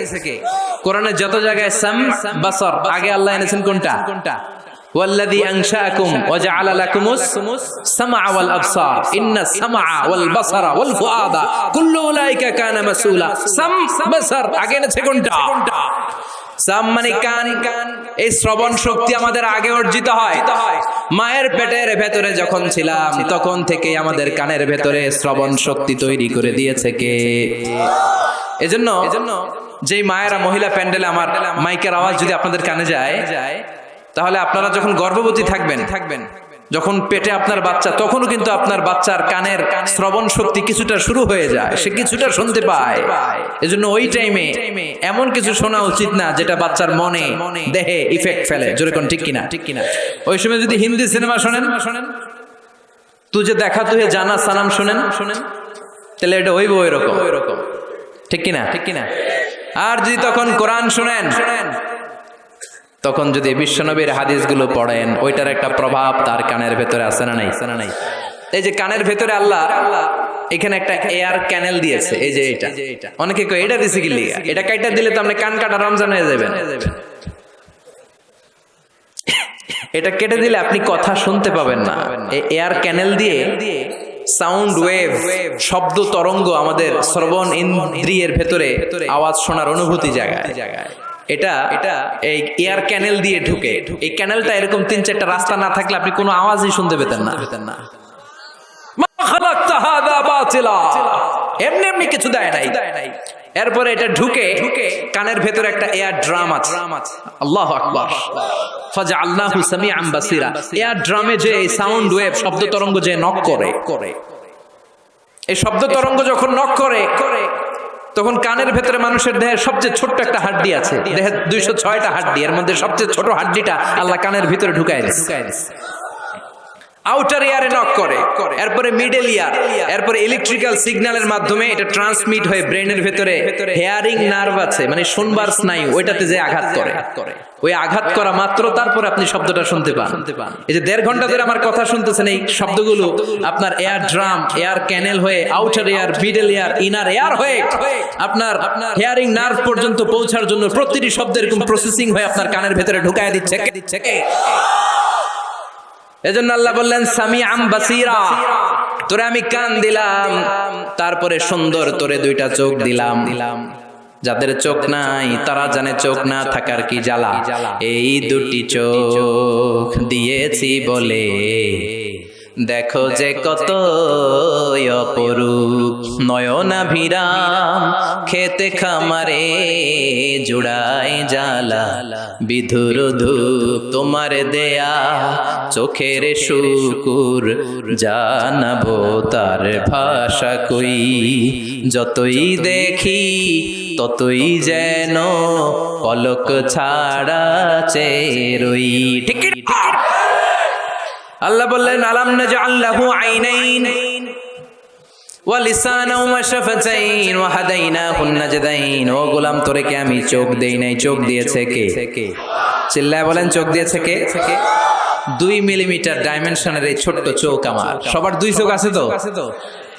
কোরআনের যত জায়গায় সাম বাসর আগে আল্লাহ এনেছেন কোনটা? ওয়াল্লাযী আনশাআকুম ওয়া জাআলা লাকুমুস সামআ ওয়াল আবসার ইন্নাস সামআ ওয়াল বাসারা ওয়াল ফুআদা কুল্লু উলাইকা কানা মাসউলা। সাম বাসর আগে এনেছে কোনটা? সাম মানে কান। এই শ্রবণ শক্তি আমাদের আগে অর্জিত হয়। মায়ের পেটের ভেতরে যখন ছিলাম তখন থেকে আমাদের কানের ভেতরে শ্রবণ শক্তি তৈরি করে দিয়েছে কে? এজন্য যেই মায়েরা মহিলা প্যান্ডেলে আমার মাইকের আওয়াজ যদি আপনাদের কানে যায়, তাহলে আপনারা যখন গর্ভবতী থাকবেন, যখন পেটে আপনার বাচ্চা, তখনও কিন্তু আপনার বাচ্চার কানের শ্রবণ শক্তি কিছুটা শুরু হয়ে যায়, সে কিছুটা শুনতে পায়। এজন্য ওই টাইমে এমন কিছু শোনা উচিত না যেটা বাচ্চার মনে দেহে ইফেক্ট ফেলে। জোরে কোন ঠিক কিনা? ওই সময় যদি হিন্দি সিনেমা শোনেন, তুঝে দেখা তুহে জানা সানাম শোনেন, তাহলে এটা হইব ওইরকম। ঠিক কিনা? আর যদি তখন কোরআন শুনেন, তখন যদি বিশ্বনবীর হাদিসগুলো পড়েন, ওইটার একটা প্রভাব তার কানের ভেতরে আছে না নাই? এই যে কানের ভেতরে আল্লাহ এখানে একটা এয়ার ক্যানেল দিয়েছে। এই যে এটা অনেকে কয় এটা দিছে কি লিগা, এটা কাইটা দিলে তো আপনি কান কাটা রমজান হয়ে যাবেন। এটা কেটে দিলে আপনি কথা শুনতে পাবেন না। এই এয়ার ক্যানেল দিয়ে সাউন্ড ওয়েভ, শব্দ তরঙ্গ আমাদের শ্রবণ ইন্দ্রিয়ের ভেতরে আওয়াজ শোনার অনুভূতি জায়গায়। এটা এই এয়ার ক্যানেল দিয়ে ঢুকে। এই ক্যানেলটা এরকম 3-4টা রাস্তা না থাকলে আপনি কোনো আওয়াজই শুনতে পেতেন না। এমনি কিছু দেয় নাই। এরপরে এটা ঢুকে কানের ভেতরে একটা এয়ার ড্রাম আছে। আল্লাহু আকবার। ফাজআলনাহু সামিআন বাসীরা। এয়ার ড্রামে যে সাউন্ড ওয়েভ, শব্দ তরঙ্গ যে নক করে, এই শব্দ তরঙ্গ যখন নক করে, তখন কানের ভেতরে মানুষের দেহের সবচেয়ে ছোট্ট একটা হাড্ডি আছে। দেহের 206টা হাড্ডি, এর মধ্যে সবচেয়ে ছোট হাড্ডিটা আল্লাহ কানের ভিতরে ঢুকায় দিয়েছে। আউটার ইয়ারে নক করে, এরপরে মিডল ইয়ার, এরপরে ইলেকট্রিক্যাল সিগন্যালের মাধ্যমে এটা ট্রান্সমিট হয়ে ব্রেনের ভেতরে হেয়ারিং নার্ভ আছে, মানে শুনবার স্নায়ু, ওইটাতে যে আঘাত করে, ওই আঘাত করা মাত্র তারপরে আপনি শব্দটা শুনতে পান। এই যে 1.5 ঘন্টা ধরে আমার কথা শুনতেছেন, এই শব্দগুলো আপনার এয়ার ড্রাম, এয়ার ক্যানেল হয়ে outer air, middle air, inner air হয়ে আপনার হেয়ারিং নার্ভ পর্যন্ত পৌঁছার জন্য প্রতিটি শব্দ এরকম প্রসেসিং হয়ে আপনার কানের ভেতরে ঢুকায় দিচ্ছে। এজন্য আল্লাহ বললেন সামিআন বাসীরা, তোরে আমি কান দিলাম, তারপরে সুন্দর তোরে 2টা চোখ দিলাম। যাদের চোখ নাই তারা জানে চোখ না থাকার কি জ্বালা। এই 2টি চোখ দিয়েছি বলে দেখো যে কত অপরূপ, নয়নাভিরাম খেতে খামারে জুড়াই জ্বালা, বিধুর ধূপ তোমার দেয়া চোখের শুকুর, জানাবো তার ভাষা কই, যতই দেখি ততই যেন পলক ছাড়া চেরই। ঠিক আল্লাহ বললেন আলাম নাজআল লাহু আইনাইন, ওয়া লিসানা ওয়া শাফাতাইন ওয়া হাদাইনাহুন নাজদাইন। ও গোলাম তোরে কে আমি চোখ দেই নাই, চোখ দিয়েছে কে? চিল্লায় বলেন চোখ দিয়েছে কে? 2 মিলিমিটার ডাইমেনশনের এই ছোট্ট চোখ আমার। সবার 2 চোখ আছে তো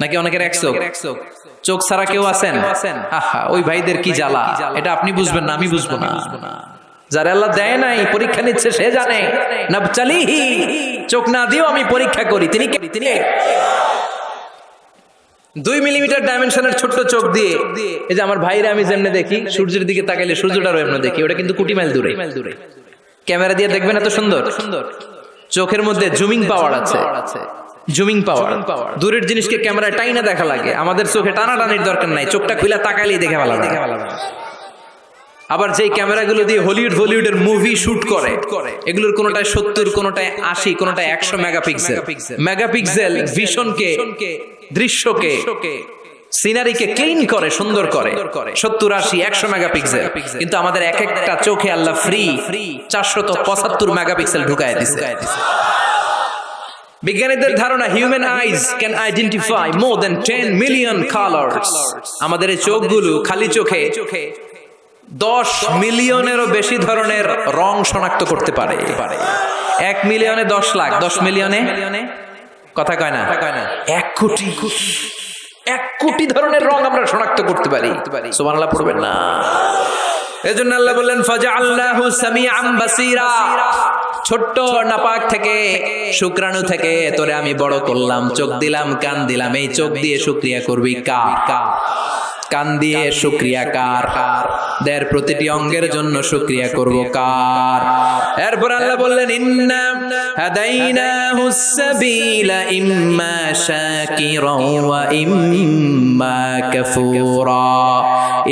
নাকি অনেকের 1 চোখ? চোখ ছাড়া কেউ আছেন? আহা, ওই ভাইদের কি জ্বালা, এটা আপনি বুঝবেন না, আমি বুঝবো না। যারা আল্লাহ দেয় নাই, পরীক্ষা নিচ্ছে সে জানে। নাবতালিহি, চোখ না দিও আমি পরীক্ষা করি। তিনি 2 মিলিমিটার ডাইমেনশনের ছোট্ট চোখ দিয়ে এই যে আমার ভাইরা আমি যেমনে দেখি, সূর্যের দিকে তাকাইলে সূর্যটারও এমন দেখি, ওটা কিন্তু কোটি মাইল দূরে। ক্যামেরা দিয়ে দেখবেন এত সুন্দর। চোখের মধ্যে জুমিং পাওয়ার আছে, জুমিং পাওয়ার। দূরের জিনিসকে ক্যামেরায় টাইনা দেখা লাগে, আমাদের চোখে টানাটানির দরকার নাই, চোখটা খুলে তাকাইলেই দেখে ভালো লাগে। আবার যেই ক্যামেরাগুলো দিয়ে হলিউড বলিউডের মুভি শুট করে, এগুলোর কোনোটায় 70, কোনোটায় 80, কোনোটায় 100 মেগাপিক্সেল। মেগাপিক্সেল ভিশনকে, দৃশ্যকে, সিনারিকে ক্লিন করে, সুন্দর করে। 70, 80, 100 মেগাপিক্সেল। কিন্তু আমাদের এক একটা চোখে আল্লাহ ফ্রি 475 মেগাপিক্সেল ঢুকায় দিছে। বিজ্ঞানীদের ধারণা human eyes can identify more than 10 million colours. আমাদের এই চোখগুলো খালি চোখে 10 মিলিয়নেরও বেশি ধরনের রং শনাক্ত করতে পারে। 1 মিলিয়নে 10 লাখ, 10 মিলিয়নে কথা কয় না, 1 কোটি, 1 কোটি ধরনের রং আমরা শনাক্ত করতে পারি। সুবহানাল্লাহ পড়বেন না? এজন্য আল্লাহ বললেন ফাজআলনাহু সামিআন বাসীরা। ছোট্ট নাপাক থেকে, শুক্রাণু থেকে তোরে আমি বড় করলাম, চোখ দিলাম, কান দিলাম। এই চোখ দিয়ে শুকরিয়া করবি কার? কান দিয়ে শুকরিয়া কার? দের প্রতিটি অঙ্গের জন্য শুকরিয়া করব কার? এরপর আল্লাহ বললেন ইন্না হাদাইনাহুস সাবিলা ইম্মা শাকিরা ওয়া ইম্মা কাফুরা।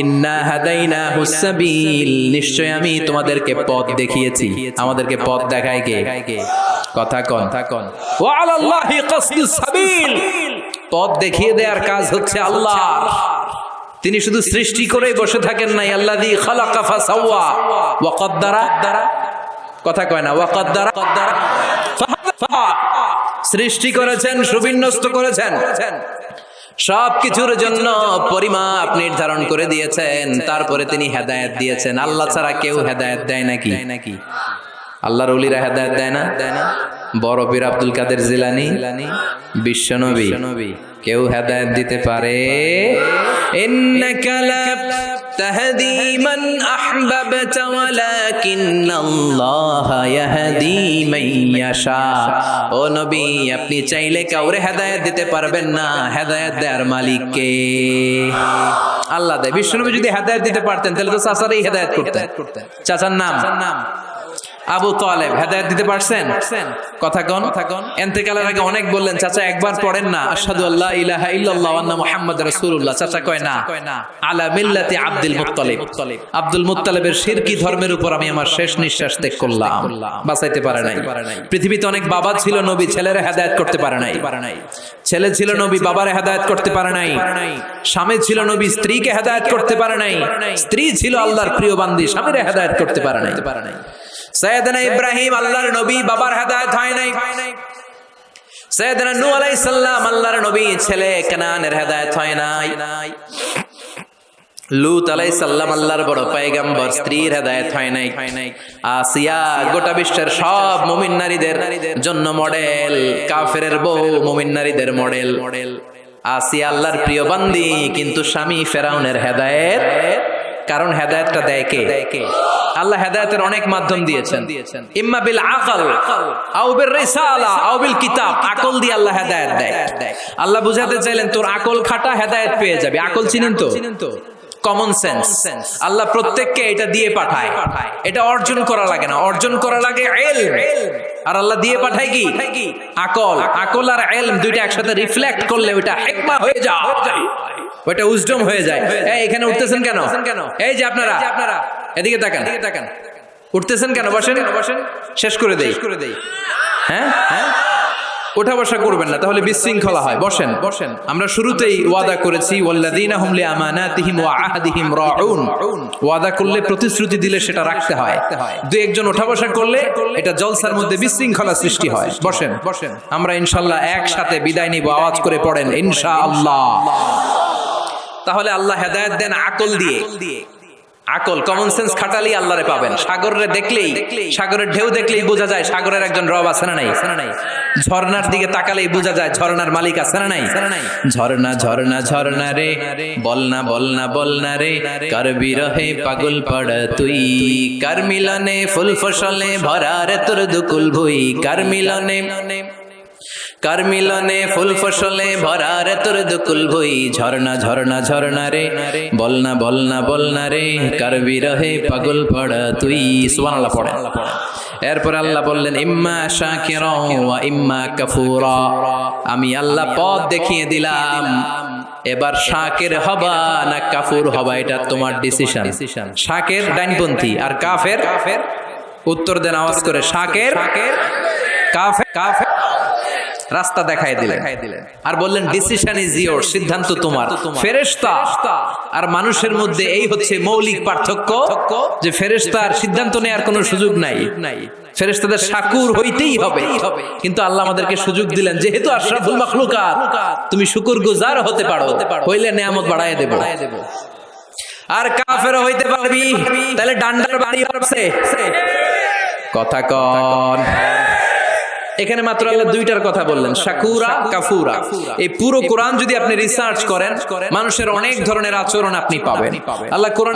ইন্না হাদাইনাহুস সাবিল, নিশ্চয় আমি তোমাদেরকে পথ দেখিয়েছি। আমাদেরকে পথ দেখায় কে? কথা কন। ওয়া আলাল্লাহি কাসদুস সাবিল, পথ দেখিয়ে দেওয়ার কাজ হচ্ছে আল্লাহর। তিনি শুধু সৃষ্টি করেই বসে থাকেন নাই। আল্লাযী খালাকা ফাসাওয়া ওয়া কদ্দারা, কথা কয় না, ওয়া কদ্দারা, সৃষ্টি করেছেন, সুবিন্যস্ত করেছেন, সবকিছুর জন্য পরিমাপ নির্ধারণ করে দিয়েছেন। তারপরে তিনি হেদায়েত দিয়েছেন। আল্লাহ ছাড়া কেউ হেদায়েত দেয় নাকি? আল্লাহর ওলিরা হেদায়েত দেয় না? বড় পীর আব্দুল কাদের জিলানী, বিশ্বনবী, কেউ হেদায়েত দিতে পারে? ইন্নাকা লা তাহদি মান আহবাবতা ওয়ালাকিন্নাল্লাহা ইয়াহদি মান ইয়াশা। ও নবী, আপনি চাইলে কাউরে হেদায়েত দিতে পারবেন না, হেদায়েত দেওয়ার মালিক কে? আল্লাহ দেয়। বিশ্বনবী যদি হেদায়েত দিতে পারতেন তাহলে তো চাচারই হেদায়েত করতেন। চাচার নাম আবু তালেব, হেদায়েত দিতে পারছেন? কথা কন। ইন্তেকালের আগে অনেক বললেন চাচা একবার পড়েন না আশহাদু আল্লা ইলাহা ইল্লাল্লাহ ওয়া আন্না মুহাম্মাদুর রাসূলুল্লাহ। চাচা কয় না, আলা মিল্লাতি আব্দুল মুত্তালিব। আব্দুল মুত্তালিবের শিরকি ধর্মের উপর আমি আমার শেষ নিঃশ্বাস ত্যাগ করলাম। বাঁচাইতে পারে নাই। পৃথিবীতে অনেক বাবা ছিল নবী, ছেলেরা হেদায়েত করতে পারে নাই। ছেলে ছিল নবী, বাবারে হেদায়েত করতে পারে নাই। স্বামী ছিল নবী, স্ত্রীকে হেদায়েত করতে পারে নাই। স্ত্রী ছিল আল্লাহর প্রিয় বান্দি, স্বামীরে হেদায়েত করতে পারে নাই। সাইয়েদনা ইব্রাহিম আল্লাহর নবী, বাবার হেদায়েত হয় নাই। সাইয়েদনা নূহ আলাইহিস সালাম আল্লাহর নবী, ছেলে কানানের হেদায়েত হয় নাই। লূত আলাইহিস সালাম আল্লাহর বড় পয়গম্বর, স্ত্রীর হেদায়েত হয় নাই। আসিয়া গোটা বিশ্বের সব মুমিন নারীদের জন্য মডেল, কাফেরের বউ মুমিন নারীদের মডেল। আসিয়া আল্লাহর প্রিয় বান্দি, কিন্তু স্বামী ফেরাউনের হেদায়েত। কারণ হেদায়েতটা দেয় কে? আল্লাহ হেদায়েতের অনেক মাধ্যম দিয়েছেন। ইম্মা বিল আকল আও বির রিসালা আও বিল কিতাব। আকল দিয়ে আল্লাহ হেদায়েত দেয়। আল্লাহ বুঝাতে চাইলেন তোর আকল খাটা, হেদায়েত পেয়ে যাবে। আকল চিনেন তো? Common sense. আল্লাহ প্রত্যেককে এটা দিয়ে পাঠায়। এটা অর্জন করা লাগে না, অর্জন করা লাগে ইলম। আর আল্লাহ দিয়ে পাঠায় কি? আকল। আকল আর ইলম দুইটা একসাথে রিফ্লেক্ট করলে ওটা হিকমা হয়ে যায়, ওটা উইজডম হয়ে যায়। এই এখানে উঠতেছেন কেন? এই যে আপনারা এদিকে তাকান, উঠতেছেন কেন? বসেন, শেষ করে দেই। হ্যাঁ, ওঠা বসা করবেন না, তাহলে বিশৃঙ্খলা হয়। বসেন বসেন। আমরা শুরুতেই ওয়াদা করেছি ওয়াল্লাযীনা হুম লিআমানাতিহিম ওয়া আহদিহিম রাউন। ওয়াদা করলে, প্রতিশ্রুতি দিলে সেটা রাখতে হয়। দুই একজন ওঠা বসা করলে এটা জলসার মধ্যে বিশৃঙ্খলা সৃষ্টি হয়। বসেন বসেন। আমরা ইনশাআল্লাহ একসাথে বিদায় নিব। আওয়াজ করে পড়েন ইনশাআল্লাহ। তাহলে আল্লাহ হেদায়েত দেন আকল দিয়ে। আকল, কমন সেন্স খাটালেই আল্লাহরে পাবেন। সাগরে দেখলেই, সাগরের ঢেউ দেখলেই বোঝা যায় সাগরের একজন রব আছে না নাই? ঝর্ণার দিকে তাকালেই বোঝা যায় ঝর্ণার মালিক আছে না নাই? ঝর্ণা ঝর্ণা ঝর্ণা রে, বলনা বলনা বলনা রে, কার বিরহে পাগল পড় তুই, কার মিলনে ফুল ফসলে ভরা রে তোর দুকুল ভুই, কার মিলনে ফুল ফসলে ভরা রে তোর দুকুল ভুই, ঝর্ণা ঝর্ণা ঝর্ণা রে, বলনা বলনা বলনা রে, কার বিরহে পাগল পড় তুই। সুবহানাল্লাহ পড়েন। এরপর আল্লাহ বললেন ইম্মা শাকিরা ওয়া ইম্মা কাফুরা। আমি আল্লাহ পথ দেখিয়ে দিলাম, এবার শাকির হবা না কাফুর হবা এটা তোমার ডিসিশন। শাকির ডাইনপন্থী আর কাফের, উত্তর দেন আওয়াজ করে, শাকির কাফের। রাস্তা দেখাই দিলেন আর বললেন ডিসিশন ইজ ইয়োর, সিদ্ধান্ত তোমার। ফেরেশতা আর মানুষের মধ্যে এই হচ্ছে মৌলিক পার্থক্য, যে ফেরেশতার সিদ্ধান্ত নেওয়ার কোনো সুযোগ নাই। ফেরেশতাদের শাকুর হইতেই হবে, কিন্তু আল্লাহ আমাদেরকে সুযোগ দিলেন, যেহেতু আশরাফুল মাখলুকাত তুমি শুকরগুজার হতে পারো, হইলে নেয়ামত বাড়ায় দেব। আর কাফের হইতে পারবি, তাহলে ডান্ডার বাড়ি হবে। কথা কন। এখানে মাত্র আল্লাহ দুইটার কথা বললেন, শাকুরা কাফুরা। এই পুরো কোরআন যদি আপনি রিসার্চ করেন, মানুষের অনেক ধরনের আচরণ আপনি পাবেন। আল্লাহ কোরআন